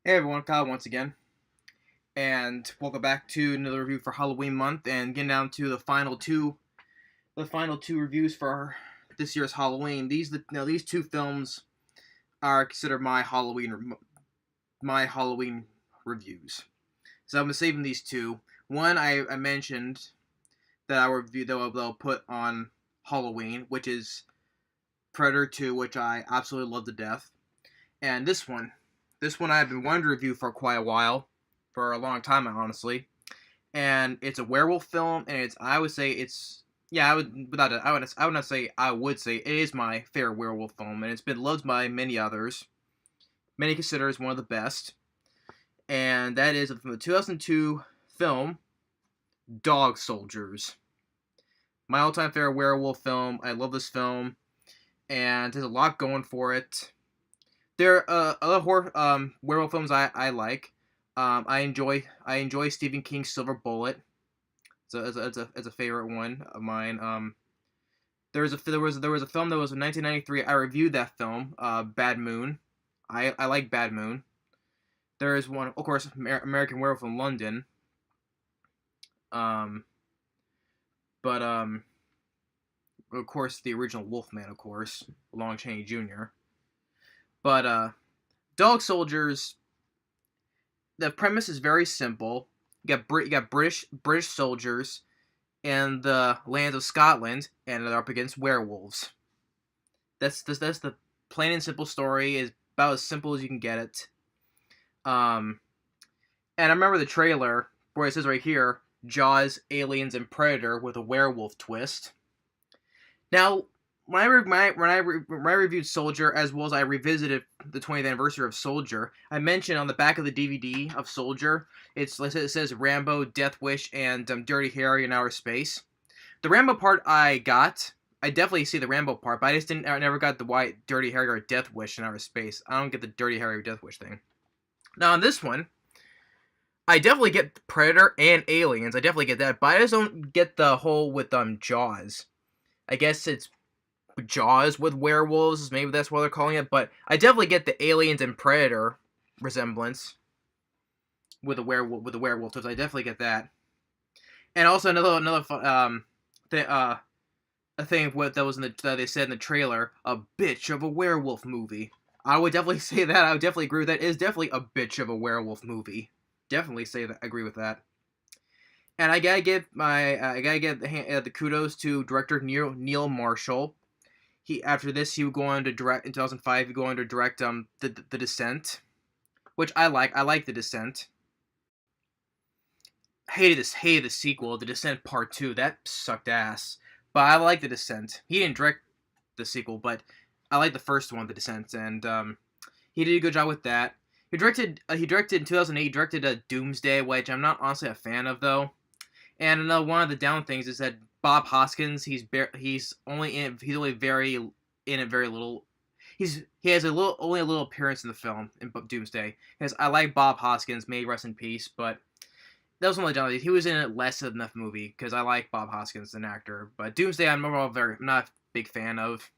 Hey everyone, Kyle once again, and welcome back to another review for Halloween month, and getting down to the final two reviews for this year's Halloween. These two films are considered my Halloween reviews. So I'm saving these two. One I mentioned that I will review that I'll put on Halloween, which is Predator 2, which I absolutely love to death, and this one I've been wanting to review for quite a while, for a long time honestly. And it's a werewolf film, and I would say it's yeah I would without it, I would not say I would say it is my favorite werewolf film, and it's been loved by many others. Many consider it one of the best, and that is from the 2002 film Dog Soldiers. My all-time favorite werewolf film. I love this film, and there's a lot going for it. There are other horror werewolf films I like. I enjoy Stephen King's Silver Bullet. It's a favorite one of mine. There was a film that was in 1993. I reviewed that film, Bad Moon. I like Bad Moon. There is one, of course, American Werewolf in London. Um, but of course, the original Wolfman, of course, Lon Chaney Jr. But Dog Soldiers. The premise is very simple. You got British soldiers in the lands of Scotland, and they're up against werewolves. That's the plain and simple story. Is about as simple as you can get it. Um, and I remember the trailer where it says right here, Jaws, Aliens, and Predator with a werewolf twist. Now, when I reviewed Soldier, as well as I revisited the 20th anniversary of Soldier, I mentioned on the back of the DVD of Soldier, it says Rambo, Death Wish, and Dirty Harry in Outer Space. The Rambo part I definitely see the Rambo part, but I never got the white Dirty Harry or Death Wish in Outer Space. I don't get the Dirty Harry or Death Wish thing. Now on this one, I definitely get Predator and Aliens. I definitely get that, but I just don't get the whole with Jaws. I guess it's Jaws with werewolves, maybe that's what they're calling it, but I definitely get the Aliens and Predator resemblance with the werewolf twist. I definitely get that. And also another a thing that was that they said in the trailer, a bitch of a werewolf movie. I would definitely say that. I would definitely agree with that. It is definitely a bitch of a werewolf movie. Definitely say that. Agree with that. And I gotta give the kudos to director Neil Marshall. After this he would go on to direct in 2005. He would go on to direct the Descent, which I like. I like the Descent. Hated the sequel, The Descent Part 2. That sucked ass. But I like The Descent. He didn't direct the sequel, but I like the first one, The Descent, and he did a good job with that. He directed in 2008. He directed Doomsday, which I'm not honestly a fan of though. And one of the down things is that Bob Hoskins, he's only very in it very little. He has only a little appearance in the film in Doomsday. Because I like Bob Hoskins, may he rest in peace, but that was one of the down things. He was in it less than the movie because I like Bob Hoskins as an actor. But Doomsday, I'm not a big fan of.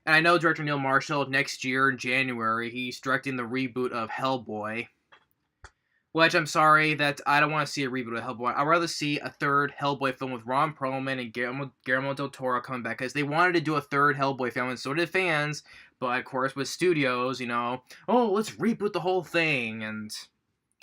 And I know director Neil Marshall, next year in January, he's directing the reboot of Hellboy. Which I'm sorry that I don't want to see a reboot of Hellboy. I'd rather see a third Hellboy film with Ron Perlman and Guillermo del Toro coming back, because they wanted to do a third Hellboy film, and so did fans. But of course, with studios, oh, let's reboot the whole thing, and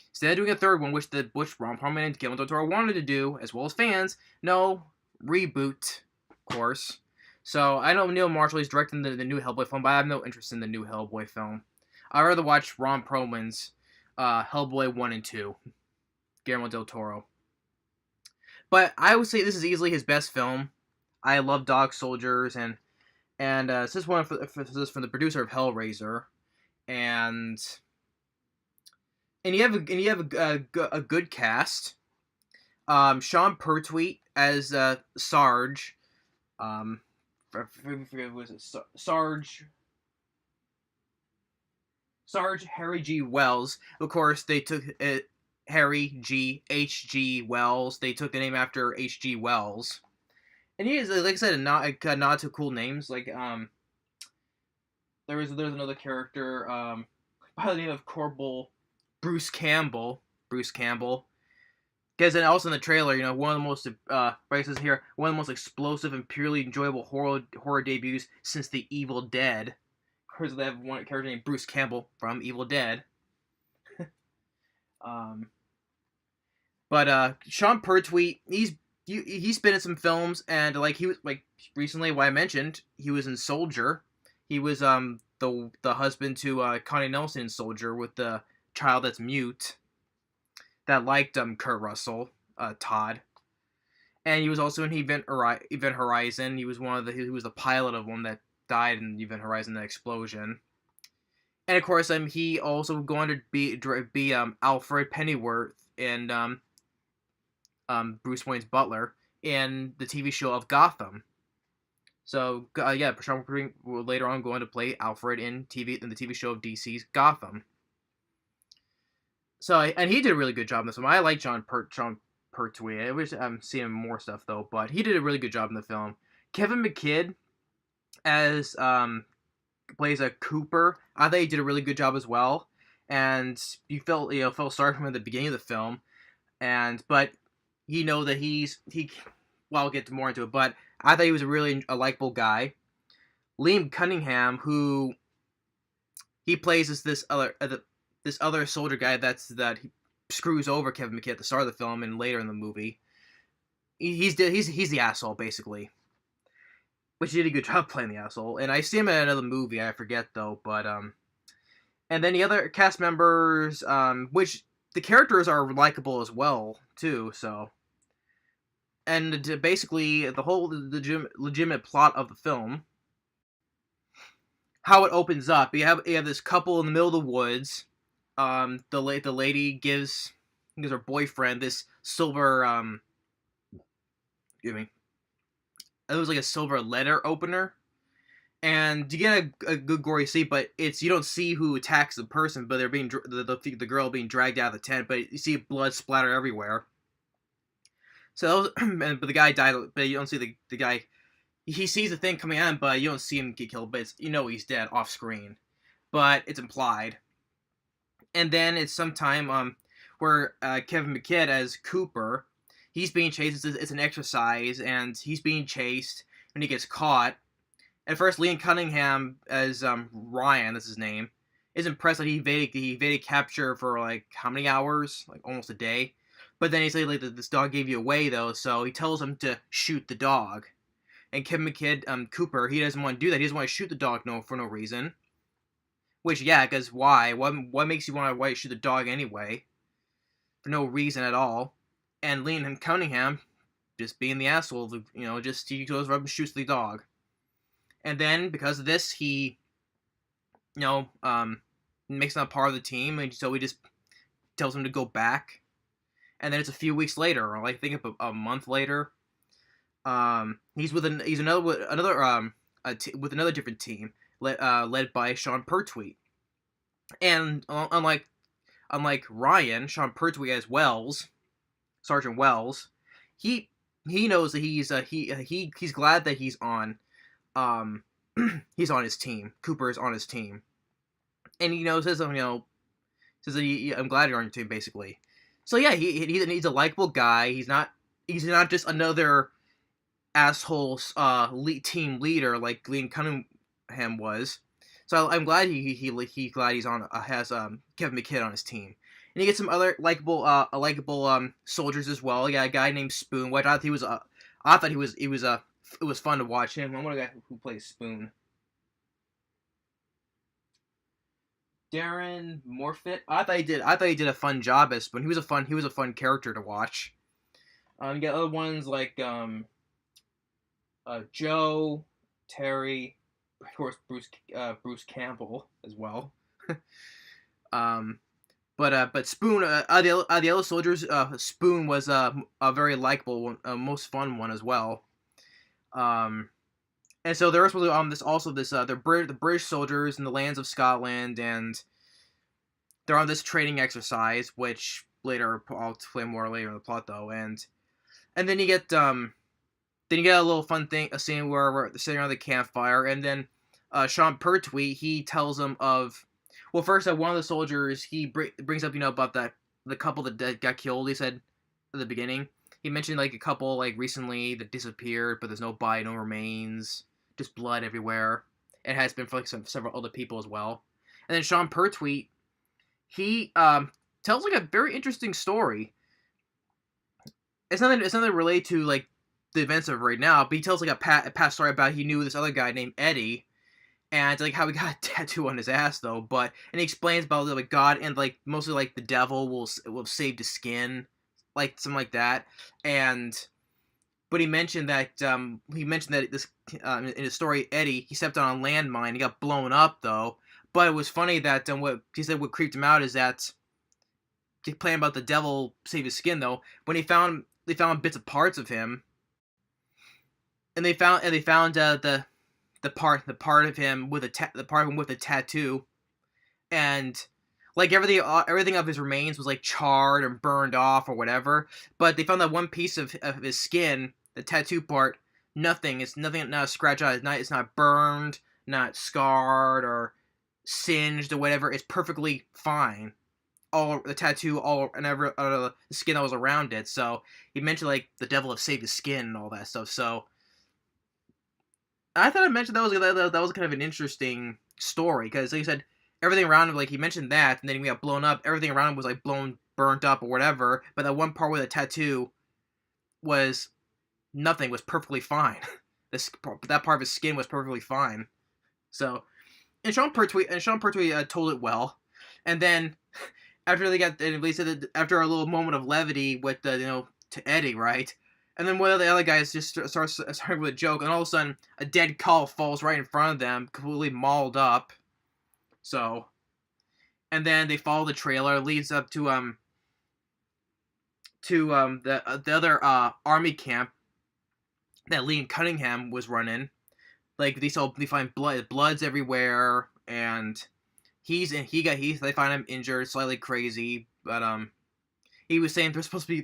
instead of doing a third one, which Ron Perlman and Guillermo del Toro wanted to do, as well as fans, no, reboot, of course. So I know Neil Marshall is directing the new Hellboy film, but I have no interest in the new Hellboy film. I'd rather watch Ron Perlman's Hellboy 1 and 2, Guillermo del Toro. But I would say this is easily his best film. I love Dog Soldiers, and this is from the producer of Hellraiser, and you have a good cast. Sean Pertwee as Sarge. Was it Sarge Harry G. Wells. Of course, they took Harry G. H.G. Wells. They took the name after H.G. Wells. And he is, like I said, a nod to cool names. Like, there's another character by the name of Corporal Bruce Campbell. Bruce Campbell. Because then also in the trailer, one of the most right says here, one of the most explosive and purely enjoyable horror debuts since The Evil Dead. Of course, they have one character named Bruce Campbell from Evil Dead. But Sean Pertwee, he's been in some films, and he was recently, what I mentioned, he was in Soldier. He was the husband to Connie Nelson in Soldier with the child that's mute. That liked Kurt Russell, Todd, and he was also in Event Horizon. He was he was the pilot of one that died in Event Horizon, the explosion. And of course, he also going to be Alfred Pennyworth and Bruce Wayne's butler in the TV show of Gotham. So yeah, Sean Pertwee will later on going to play Alfred in the TV show of DC's Gotham. So and he did a really good job in this one. I like Sean Pertwee. I wish I'm seeing more stuff though, but he did a really good job in the film. Kevin McKidd as plays a Cooper. I thought he did a really good job as well, and you felt sorry for him at the beginning of the film, but you know that well, I'll get more into it, but I thought he was a likable guy. Liam Cunningham, who he plays as this other soldier guy that he screws over Kevin McKidd at the start of the film and later in the movie. He's the asshole basically, which he did a good job playing the asshole. And I see him in another movie, I forget though. But and then the other cast members, which the characters are likable as well too. So, and basically the whole legitimate plot of the film, how it opens up. You have this couple in the middle of the woods. The lady gives her boyfriend this silver excuse me. It was like a silver letter opener, and you get a good gory scene, but you don't see who attacks the person, but they're being the girl being dragged out of the tent, but you see blood splatter everywhere. So but the guy died, but you don't see the guy. He sees the thing coming at him, but you don't see him get killed. But he's dead off screen, but it's implied. And then it's sometime where Kevin McKidd as Cooper, he's being chased. It's an exercise, and he's being chased, and he gets caught. At first, Liam Cunningham as Ryan, that's his name, is impressed that he evaded capture for how many hours, almost a day. But then he says this dog gave you away though, so he tells him to shoot the dog. And Kevin McKidd, Cooper, he doesn't want to do that. He doesn't want to shoot the dog for no reason. Which, yeah, because why? What makes you want to shoot the dog anyway? For no reason at all. And Liam Cunningham, just being the asshole, he goes up and shoots the dog. And then, because of this, he, makes him a part of the team, and so he just tells him to go back. And then it's a few weeks later, or I think a month later. He's with another different team. Led by Sean Pertwee. And unlike Ryan, Sean Pertwee as Sergeant Wells, he knows that he's glad that he's on his team. Cooper is on his team, and says that I'm glad you're on your team basically. So yeah, he's a likable guy. He's not just another asshole team leader like Liam Cunningham was. So I'm glad he's has Kevin McKidd on his team, and he gets some other likable soldiers as well. Yeah, a guy named Spoon, which it was fun to watch him. I wonder the guy who plays Spoon. Darren Morfitt. I thought he did a fun job as Spoon. He was a fun character to watch. You got other ones like Joe, Terry, of course Bruce Campbell as well. But Spoon, the other soldiers, Spoon was a very likable one, most fun one as well. And so there was really the British soldiers in the lands of Scotland, and they're on this training exercise, which later I'll explain more later in the plot though, and then you get a little fun thing, a scene where we're sitting around the campfire, and then Sean Pertwee, he tells them of Well, first, one of the soldiers, he brings up, about the couple that got killed. He said at the beginning, he mentioned like a couple like recently that disappeared, but there's no body, no remains, just blood everywhere. It has been for like several other people as well. And then Sean Pertwee, he tells like a very interesting story. It's nothing related to like the events of right now, but he tells like a past story about he knew this other guy named Eddie, and like how he got a tattoo on his ass though. And he explains about like God and like mostly like the devil will save the skin, like something like that. But he mentioned that this in his story, Eddie, he stepped on a landmine. He got blown up though. But it was funny that what he said what creeped him out is that he playing about the devil save his skin though. When they found bits of parts of him, and they found the part of him with a tattoo, and like everything of his remains was like charred and burned off or whatever. But they found that one piece of his skin, the tattoo part, nothing. It's nothing. Not a scratch on it. It's not burned, not scarred or singed or whatever. It's perfectly fine. All the tattoo, all and every the skin that was around it. So he mentioned like the devil have saved his skin and all that stuff. So I thought I mentioned that was kind of an interesting story because like he said everything around him, like he mentioned that, and then he got blown up. Everything around him was like burnt up or whatever. But that one part where the tattoo was nothing, was perfectly fine. That part of his skin was perfectly fine. So, and Sean Pertwee told it well, and then after they said after a little moment of levity with to Eddie, right? And then one of the other guys just starts with a joke, and all of a sudden a dead cow falls right in front of them, completely mauled up. So, and then they follow the trailer, leads up to the other army camp that Liam Cunningham was running. Like they find blood's everywhere, and they find him injured, slightly crazy, but he was saying there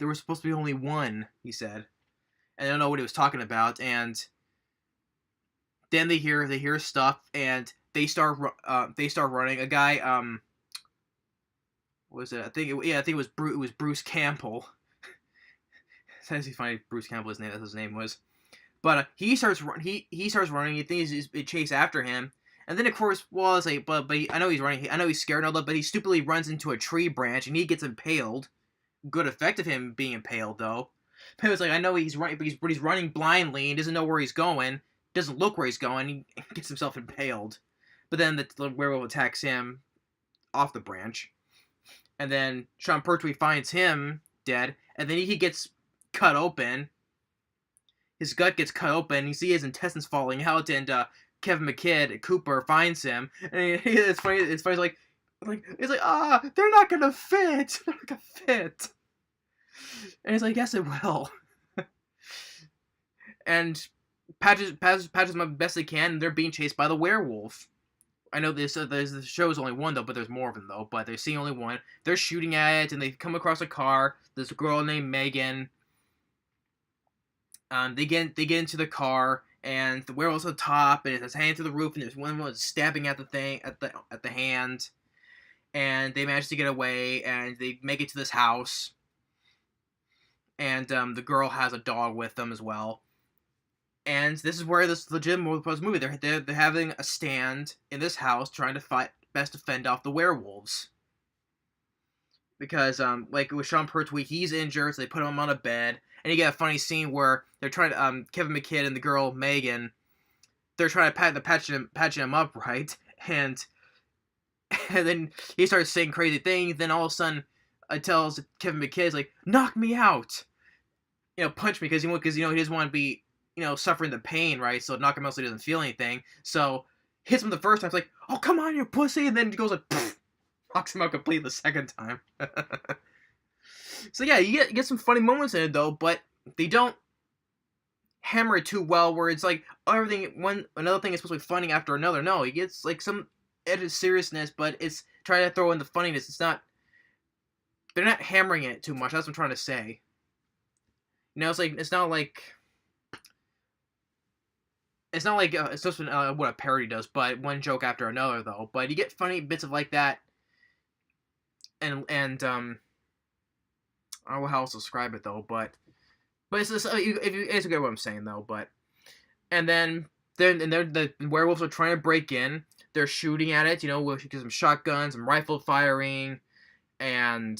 was supposed to be only one, he said. And I don't know what he was talking about, and then they hear stuff, and they start running. A guy, what was it? I think it was Bruce Campbell. It's actually funny, Bruce Campbell, that's his name was. But he starts running. He thinks it chase after him, and then of course, well, it's like, but I know he's running. I know he's scared and all that, but he stupidly runs into a tree branch and he gets impaled. Good effect of him being impaled though. But it's like I know he's running, but he's running blindly and doesn't know where he's going. Doesn't look where he's going. He gets himself impaled. But then the werewolf attacks him off the branch, and then Sean Pertwee finds him dead, and then he gets cut open. His gut gets cut open. You see his intestines falling out, and Kevin McKidd, Cooper, finds him. And it's funny. It's funny. It's like they're not gonna fit. They're not gonna fit. And he's like, yes, it will. And patches them up best they can, and they're being chased by the werewolf. I know the show's only one though, but there's more of them though. But they're seeing only one. They're shooting at it, and they come across a car. There's a girl named Megan. They get into the car, and the werewolf's on top, and it's hanging through the roof, and there's one stabbing at the thing at the hand, and they manage to get away, and they make it to this house, and the girl has a dog with them as well, and this is where this legitimate movie. They're having a stand in this house, trying to best to fend off the werewolves. Because like with Sean Pertwee, he's injured, so they put him on a bed. And you get a funny scene where they're trying to Kevin McKidd and the girl Megan, they're trying to patch him up, right? And then he starts saying crazy things. Then all of a sudden, tells Kevin McKidd, like, knock me out, punch me, because he doesn't want to be suffering the pain, right? So knock him out so he doesn't feel anything. So hits him the first time. It's like, oh come on, you pussy, and then he goes like, pfft, knocks him out completely the second time. So yeah, you get some funny moments in it though, but they don't hammer it too well. Where it's like another thing is supposed to be funny after another. No, he gets like some added seriousness, but it's trying to throw in the funniness. It's not. They're not hammering it too much. That's what I'm trying to say. It's like it's not like It's not like it's just what a parody does, but one joke after another though. But you get funny bits of like that, and I don't know how else to describe it though, but it's just it's get what I'm saying though. But and then the werewolves are trying to break in. They're shooting at it, with some shotguns, some rifle firing, and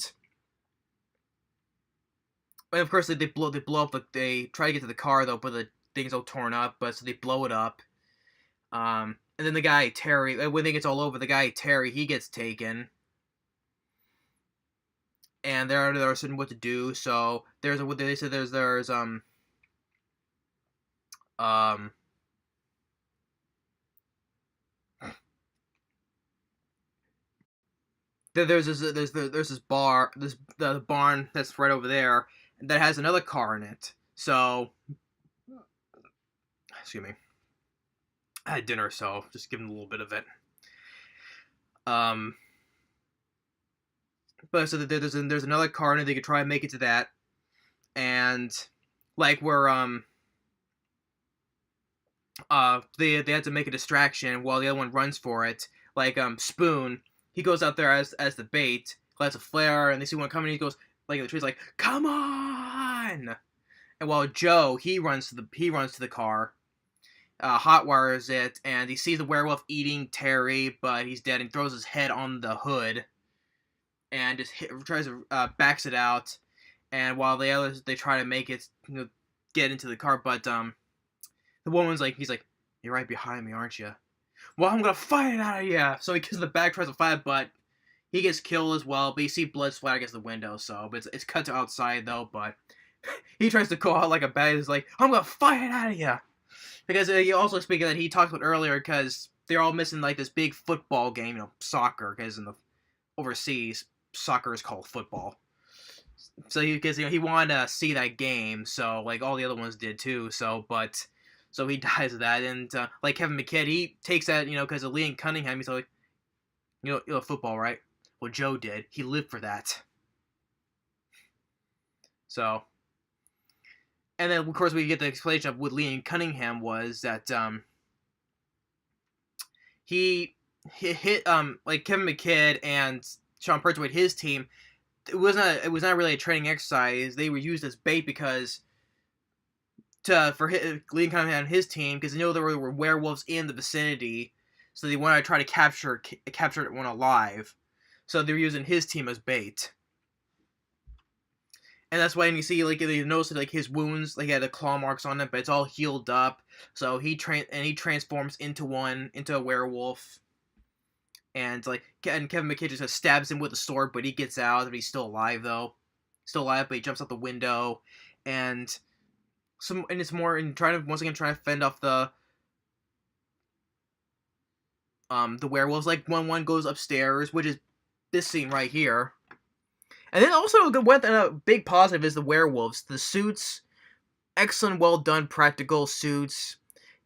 of course they blow up. They try to get to the car though, but the thing's all torn up. But so they blow it up. And then the guy Terry, when it gets all over, the guy Terry, he gets taken, and they're certain what to do. So they said there's there's this bar, the barn that's right over there that has another car in it. So, excuse me, I had dinner, so just give them a little bit of it. But so there's another car in it. They could try and make it to that, and like where they had to make a distraction while the other one runs for it. Like Spoon, he goes out there as the bait, lights a flare, and they see one coming. He goes like in the trees, like "Come on!" And while Joe, he runs to the car, hot wires it, and he sees the werewolf eating Terry, but he's dead, and throws his head on the hood, and just tries to backs it out. And while the others they try to make it get into the car, but the woman's like, he's like, "You're right behind me, aren't you?" "Well, I'm gonna fight it out of you." So he gets in the back, tries to fight, but he gets killed as well. But you see blood splat against the window, so but it's cut to outside though. But he tries to go out like a bad. He's like, "I'm gonna fight it out of you," because he also speaking that he talked about earlier, because they're all missing like this big football game, soccer, because in the overseas soccer is called football. So because he wanted to see that game, so like all the other ones did too. So he dies of that, and like Kevin McKidd, he takes that because of Liam Cunningham. He's like, football, right? Well, Joe did. He lived for that. So, and then of course we get the explanation of what Liam Cunningham was, that he hit like Kevin McKidd and Sean Pertwee, his team. It was not really a training exercise. They were used as bait because for Liam Cunningham and his team, because they know there were werewolves in the vicinity, so they wanted to try to capture one alive. So they were using his team as bait, and that's why you see like you notice like his wounds, like he had the claw marks on it, but it's all healed up. So he transforms into a werewolf, and Kevin McKidd just stabs him with a sword, but he gets out, but he's still alive though, but he jumps out the window, and it's more in trying to fend off the werewolves. Like one goes upstairs, which is this scene right here. And then also a big positive is the werewolves. The suits, excellent, well done practical suits.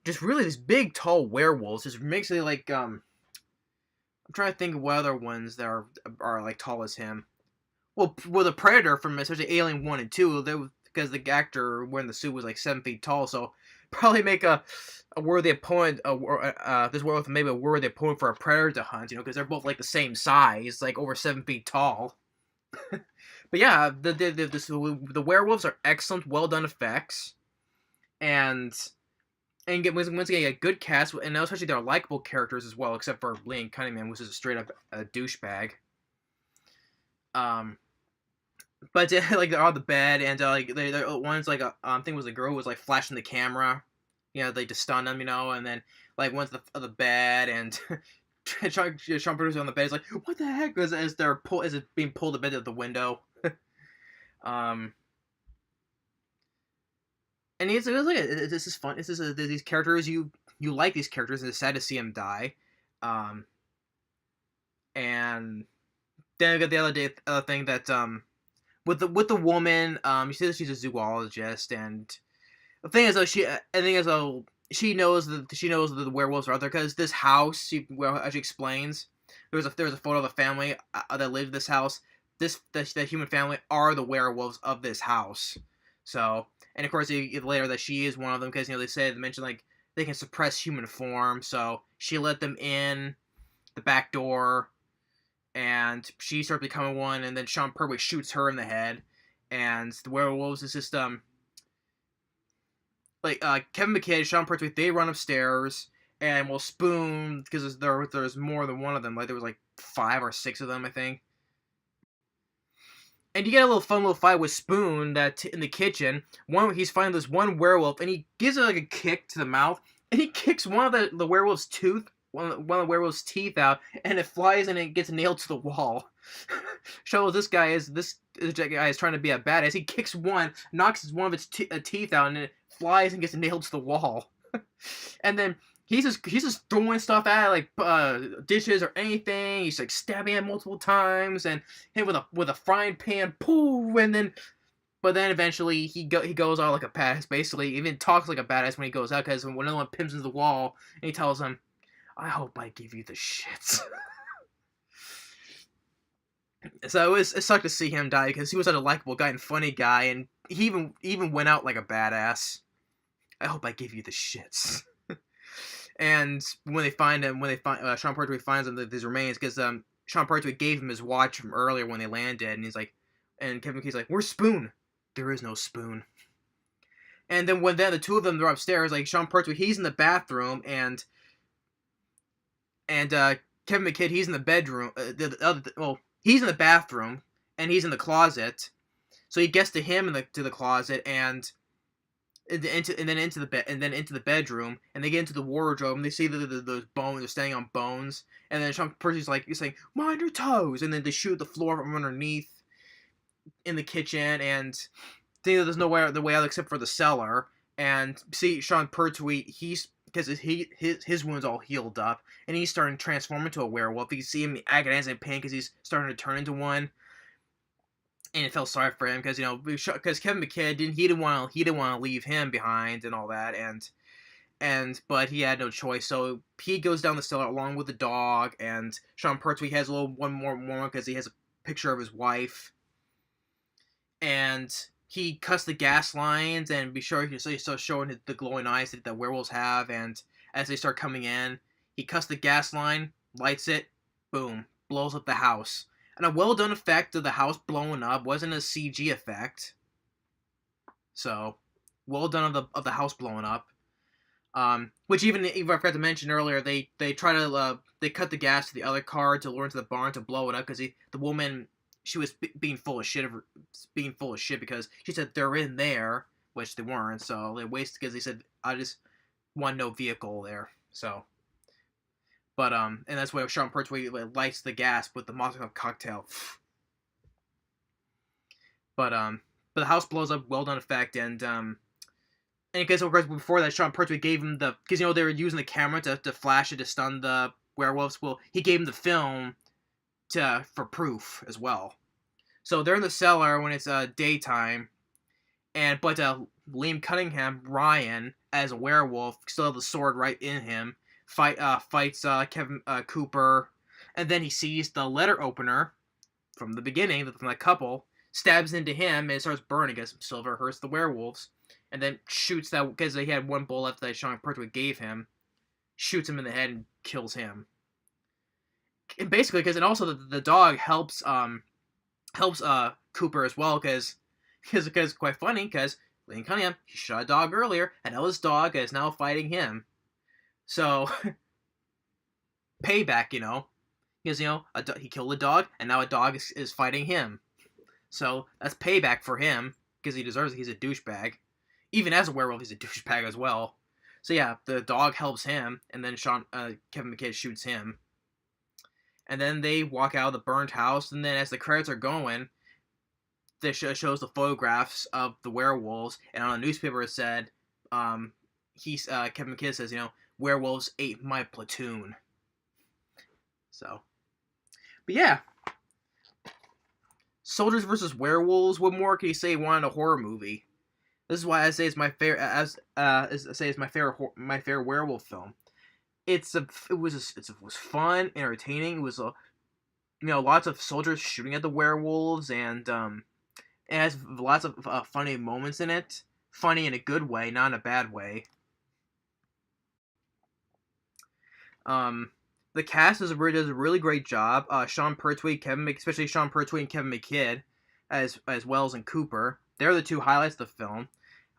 Just really these big tall werewolves. Just makes it like I'm trying to think of what other ones that are like tall as him. Well, the Predator from especially Alien 1 and 2, because the actor wearing the suit was like 7 feet tall, so probably make a worthy opponent. This werewolf maybe a worthy opponent for a Predator to hunt, because they're both like the same size, like over 7 feet tall. But yeah, the werewolves are excellent, well done effects, and once again a good cast, and especially they're likable characters as well, except for Liam Cunningham, which is a straight up douchebag. But like they're on the bed, and like one's like I think it was a girl who was like flashing the camera, like to stun them, and then like one's the bed, and Sean Pertwee on the bed is like, "What the heck?" As it's being pulled a bit at the window. And this is fun. These characters you like these characters, and it's sad to see them die. And then I got the other thing that with the woman, you see that she's a zoologist, and the thing is though she knows that the werewolves are out there, because this house, as she explains, there was a photo of a family that lived in this house. The human family are the werewolves of this house. So, and of course later that she is one of them, because they mention like they can suppress human form. So she let them in the back door, and she starts becoming one. And then Sean Pertwee shoots her in the head, and the werewolves is just Kevin McKidd, Sean Pertwee, they run upstairs, and will Spoon, because there's more than one of them. Like there was like 5 or 6 of them, I think. And you get a little fun little fight with Spoon that in the kitchen. He's fighting this one werewolf, and he gives it like a kick to the mouth, and he kicks one of the werewolf's one of the werewolf's teeth out, and it flies and it gets nailed to the wall. Shows this guy is trying to be a badass. He kicks one, knocks one of its teeth out, and it flies and gets nailed to the wall. And then he's just throwing stuff at it, like dishes or anything. He's like stabbing it multiple times, and hit with a frying pan, poof, and then. But then eventually he goes out like a badass. Basically, he even talks like a badass when he goes out, because when another one pins into the wall, and he tells him, "I hope I give you the shits." So it sucked to see him die, because he was such a likable guy and funny guy, and he even went out like a badass. I hope I give you the shits. And when they find him, Sean Pertwee finds him his remains, because Sean Pertwee gave him his watch from earlier when they landed, and he's like, and Kevin McKidd's like, "Where's Spoon?" "There is no Spoon." And then when the two of them are upstairs, like Sean Pertwee, he's in the bathroom, and Kevin McKidd, he's in the bedroom. He's in the bathroom, and he's in the closet. So he gets to him to the closet, and into the bedroom, and they get into the wardrobe, and they see those bones. They're standing on bones, and then Sean Pertwee's like, he's saying, "Mind your toes," and then they shoot the floor from underneath in the kitchen, and think that there's no way out except for the cellar. And see Sean Pertwee, because his wound's all healed up, and he's starting to transform into a werewolf. You can see him agonizing in pain because he's starting to turn into one. And it felt sorry for him, because because Kevin McKidd didn't want to leave him behind and all that, but he had no choice. So he goes down the cellar along with the dog, and Sean Pertwee has one more moment because he has a picture of his wife, and he cuts the gas lines, and he starts showing the glowing eyes that the werewolves have, and as they start coming in, he cuts the gas line, lights it, boom, blows up the house. And a well done effect of the house blowing up, wasn't a CG effect. So, well done of the house blowing up. Which even I forgot to mention earlier, they try to they cut the gas to the other car to lure into the barn to blow it up, because the woman, she was being full of shit because she said they're in there, which they weren't. So they wasted, because they said, "I just want no vehicle there." So, but and that's why Sean Pertwee lights the gas with the Molotov cocktail. But the house blows up, well done effect, and because of course before that Sean Pertwee gave him because they were using the camera to flash it to stun the werewolves. Well, he gave him the film for proof as well. So they're in the cellar when it's daytime, but Liam Cunningham, Ryan, as a werewolf, still has the sword right in him. Fights Kevin Cooper, and then he sees the letter opener from the beginning from the couple, stabs into him, and it starts burning as silver hurts the werewolves, and then shoots that, because he had one bullet that Sean Pertwee gave him, shoots him in the head and kills him. And basically, because, and also the dog helps Cooper as well, because quite funny, because Liam Cunningham, he shot a dog earlier, and now his dog is now fighting him. So, payback, because, he killed a dog, and now a dog is fighting him. So, that's payback for him, because he deserves it. He's a douchebag. Even as a werewolf, he's a douchebag as well. So, yeah, the dog helps him, and then Kevin McKidd shoots him. And then they walk out of the burned house, and then as the credits are going, this shows the photographs of the werewolves, and on a newspaper it said, Kevin McKidd says, "Werewolves ate my platoon." So, but yeah, soldiers versus werewolves. What more can you say? Wanted a horror movie. This is why I say it's my favorite. My favorite werewolf film. It was fun, entertaining. It was lots of soldiers shooting at the werewolves, and it has lots of funny moments in it. Funny in a good way, not in a bad way. Um, the cast does a really great job. Sean Pertwee, especially Sean Pertwee and Kevin McKidd, as Wells and Cooper. They're the two highlights of the film.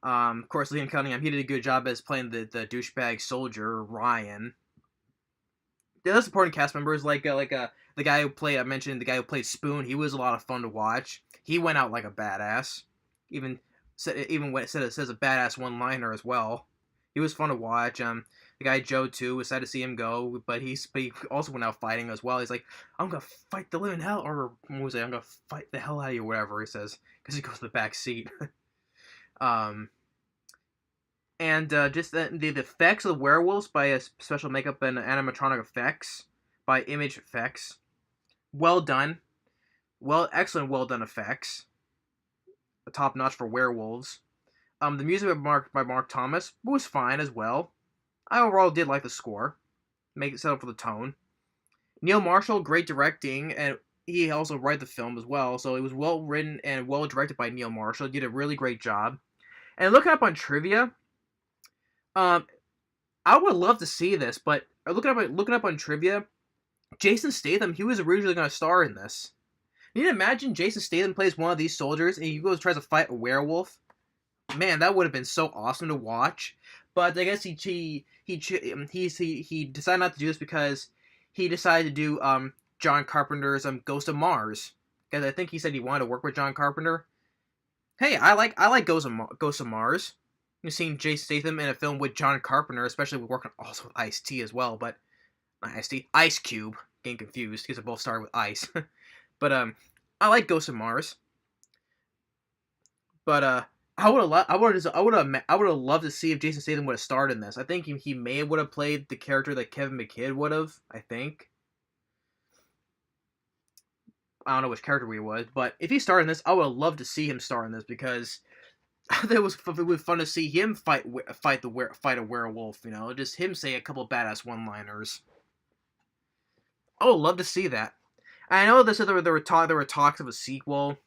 Of course, Liam Cunningham, he did a good job as playing the douchebag soldier Ryan. The other supporting cast members the guy who played I mentioned the guy who played Spoon. He was a lot of fun to watch. He went out like a badass. Says a badass one liner as well. He was fun to watch. The guy Joe too was sad to see him go, but he also went out fighting as well. He's like, I'm gonna fight the living hell, or what was it? I'm gonna fight the hell out of you, whatever he says, because he goes to the back seat. um, and just the effects of the werewolves by special makeup and animatronic effects by Image Effects, well done, excellent, well done effects, top notch for werewolves. The music by Mark Thomas was fine as well. I overall did like the score, make it set up for the tone. Neil Marshall, great directing, and he also wrote the film as well. So it was well written and well directed by Neil Marshall. He did a really great job. And looking up on trivia, I would love to see this, but looking up on trivia, Jason Statham, he was originally going to star in this. Can you imagine Jason Statham plays one of these soldiers and he goes tries to fight a werewolf? Man, that would have been so awesome to watch. But I guess he decided not to do this because he decided to do John Carpenter's Ghost of Mars, because I think he said he wanted to work with John Carpenter. Hey, I like Ghost of Mars. You've seen Jason Statham in a film with John Carpenter, especially working also with Ice-T as well, but not Ice-T, Ice Cube. Getting confused because they both started with ice. But I like Ghost of Mars. But I would have loved to see if Jason Statham would have starred in this. I think he may would have played the character that Kevin McKidd would have. I think. I don't know which character he was, but if he starred in this, I would have loved to see him star in this because it was fun to see him fight a werewolf. You know, just him say a couple badass one-liners. I would love to see that. I know there were talks of a sequel.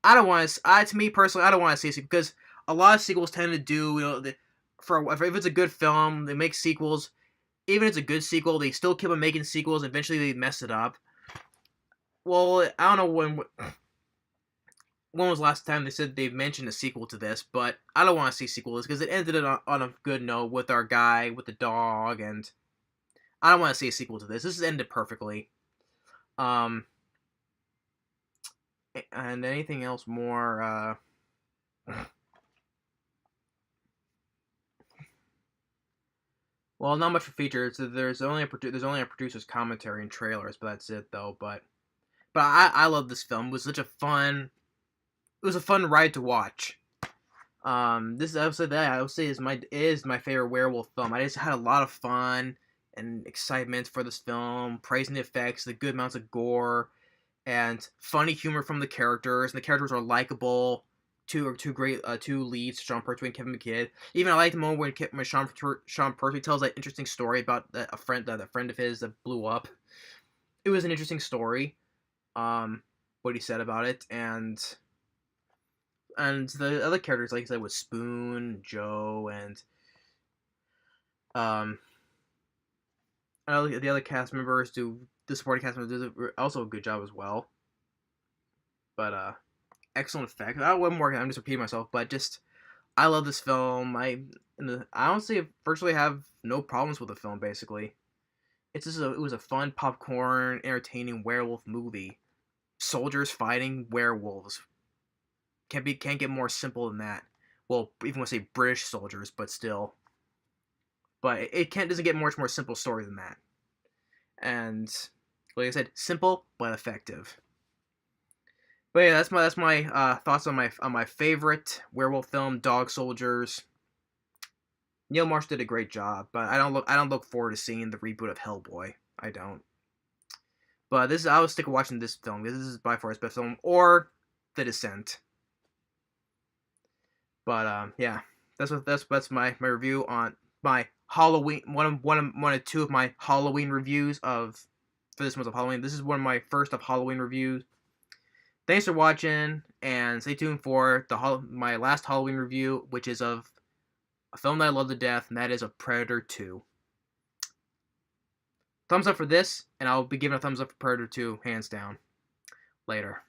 I don't want to. To me personally, I don't want to see a sequel because a lot of sequels tend to do, if it's a good film, they make sequels. Even if it's a good sequel, they still keep on making sequels. And eventually, they mess it up. Well, I don't know when was the last time they said they mentioned a sequel to this, but I don't want to see sequels because it ended on a good note with our guy with the dog, and I don't want to see a sequel to this. This has ended perfectly. And anything else more? Well, not much for features. There's only a producer's commentary and trailers, but that's it though. But I love this film. It was a fun ride to watch. This I would say is my favorite werewolf film. I just had a lot of fun and excitement for this film, praising the effects, the good amounts of gore, and funny humor from the characters. And the characters are likable. Two leads, Sean Pertwee and Kevin McKidd. Even I like the moment when Sean Pertwee tells that interesting story about a friend of his that blew up. It was an interesting story. What he said about it, and the other characters, like I said, was Spoon, Joe, and the other cast members the supporting cast members do also a good job as well. But excellent effect. I'm just repeating myself, but just I love this film. I honestly virtually have no problems with the film. Basically, it was a fun popcorn, entertaining werewolf movie. Soldiers fighting werewolves. Can't get more simple than that. Well, even when I say British soldiers, but still. But it doesn't get much more simple story than that. And like I said, simple but effective. But yeah, that's my thoughts on my favorite werewolf film, Dog Soldiers. Neil Marshall did a great job, but I don't look forward to seeing the reboot of Hellboy. I don't. But I will stick watching this film because this is by far his best film, or The Descent. But yeah, that's my review on my Halloween. One of two of my Halloween reviews for this month of Halloween. This is one of my first of Halloween reviews. Thanks for watching, and stay tuned for my last Halloween review, which is of a film that I love to death, and that is of Predator 2. thumbs up for this, and I'll be giving a thumbs up for Predator 2, hands down. Later.